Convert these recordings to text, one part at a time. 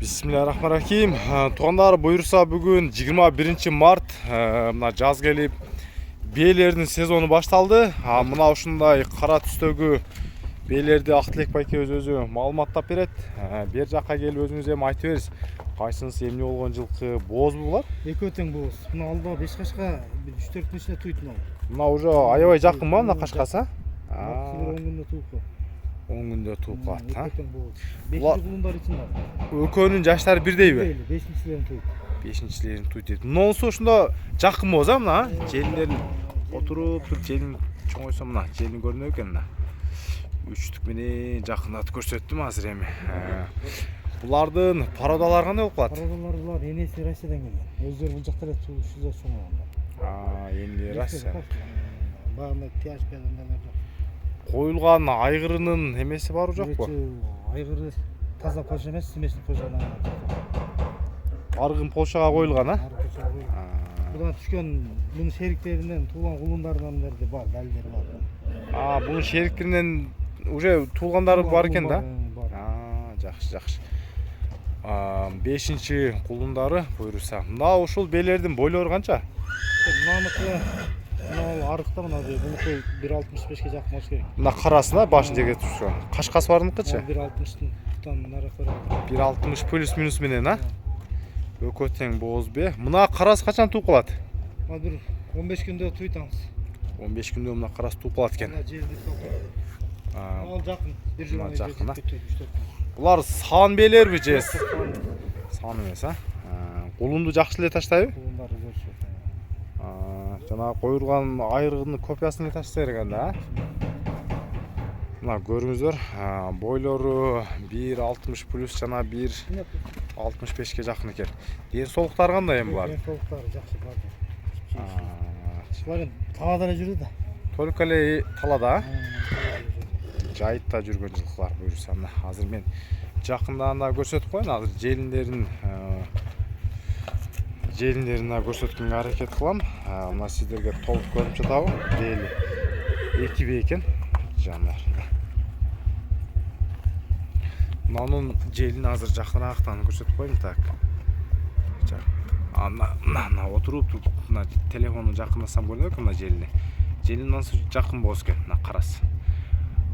Bismillahirrahmanirrahim. Туғандар, бұйырса бүгін 21 март, мына жаз келіп, биелердің сезоны башталды. Мына ушундай қара түстөгү биелерди Ақтілек байке өзі маалыматтап берет. Бер жаққа келіп өзіңіз эми айтып бериңиз. Кайсынысы эмне болгон жылкы бооз булар? Экөө тең бооз. Мына алда 5 кашка 3-4 күн ичинде туйт мына. Мына уже аябай жакын ба мына кашкасы? 10 күндө туйт. 10 күндө туып калат, Экөө тең бооз. 5 кулундар ичинде бар. Экөөнүн жаштары бирдейби? 5-чилерин туйт. 5-чилерин туйт дейт. Монсу ушунда жакын бооз а мына? Желиндерин отуруп туруп желин чоңойсо мына желин көрүнөт экен мына. Үчтүк менен жакындатып көрсөттүм азыр эми. Булардын пародалары кандай болуп калат? Пародалар булар энеси Россиядан келген. Өздөрү бул жакта эле туушуза чоңойгондар. Эми Россия. Багында тияж бергендер жок. Коюлган айгырынын эмеси барбы жокпу? Айгыры таза Польша эмес, семейный Польшадан. Аргын Польшага коюлган, а? Будан түшкөн мунун шериктеринен туулган кулундарынан берди бар, далилдери бар. Бунун шериктеринен уже туулгандары бар экен да? Жакшы. 5-чи кулундары буйруса. Мына ушул белердин бойлору канча? Мынаныкы арыкта мына бунуку 1.65 жакын болуш керек. Мына карасына башын жерге түшкөн. Кашкасы барыныкычы? 1.60-тан наракы. 1.60 плюс минус менен, а? Экөө тең бооз бе? Мына карасы качан тууп калат? Бир 15 күндө туйт аңыз. 15 күндө мына карасы тууп калат экен. Ал жакын, бир жыл жакын. Булар сан белерби же? Сан эмес, а? Кулунду жакшы эле таштайбы? Кулундары көрсөт. Жана коюлган айрыгынын копиясын эле таштаса керек да? Мына көрүңүздөр, бойлору 1.60 плюс жана 1.65 жакын экен. Ден соолуктары кандай эми булар? Ден соолуктары жакшы бар. Булар талада эле жүрдү да. Только эле талада, жайытта жүргөн жылкылар буюрса. Азыр мен жакындан да көрсөтүп коеюн. Азыр желиндерин көрсөткөнгө аракет кылам. Мына сиздерге толук көрүнүп жатабы? Жели 2 бе экен. Жандар. Мунун желин азыр жакынраактан көрсөтүп коеюн. Так. Мына отуруп мына телефону жакындасам көрүнөт экен мына желине. Желин насыл жакын бооз экен, мына карасы.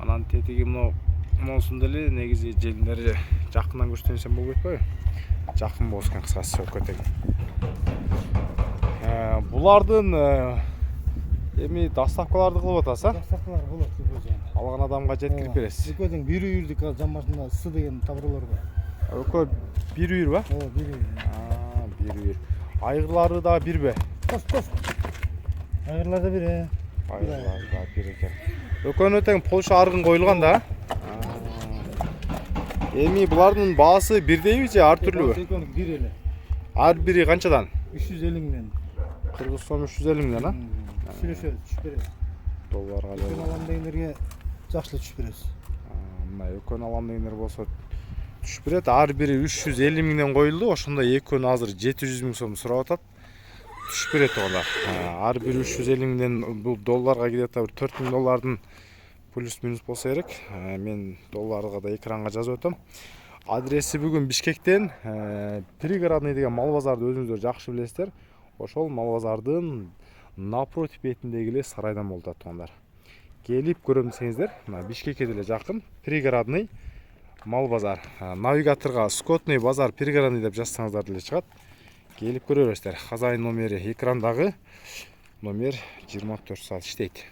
Анан тетиги монсун деле негизи желиндери жакындан көрсөтсөм болбойт кетпейби? Жакын бооз экен кыскасы экөө тең. Булардын эми доставкаларды кылып атасыз, а? Доставкалар болот көп жана. Алган адамга жеткирип бересиз. Экөө тең бир үйүрдүк жан башында сы деген табырлар бар. Экөө бир үйүр ба? Бир үйүр. Бир үйүр. Айгырлары да бирби? Тош. Айгырлар да бир. Айгырлар да бир экен. Экөөнө тең Польша аргын коюлган да? Эми булардын баасы бирдейби же ар түрлүүбү? Экөөнү бир эле. Ар бири канчадан? 350 миңден. Кыргыз сом 350 миңден, а? Сүйлөшөбүз, түшүп беребиз. Долларга Экөөнү алам дегендерге жакшылап түшүп беребиз. Мына экөөнү алам дегендер болсо түшүп берет. Ар бири 350 миңден коюлду. Ошондо экөөнү азыр 700 миң сом сурап атат. Түшүп берет оголар. Ар бири 350 миңден бул долларга где-то бир 4 миң доллардын плюс минус болсо керек. Мен долларга да экранга жазып өтөм. Адреси бүгүн Бишкектен Пригородный деген мал базарды өзүңүздөр жакшы билесиздер. Ошол мал базардын напротив бетиндеги эле сарайдан болуп атат. Келип көрөм десеңиздер, мына Бишкекке деле жакын Пригородный мал базар. Навигаторго Скотный базар Пригородный деп жазсаңыздар деле чыгат. Келип көрө бересиздер. Хозяин номери экрандагы номер 24 саат иштейт.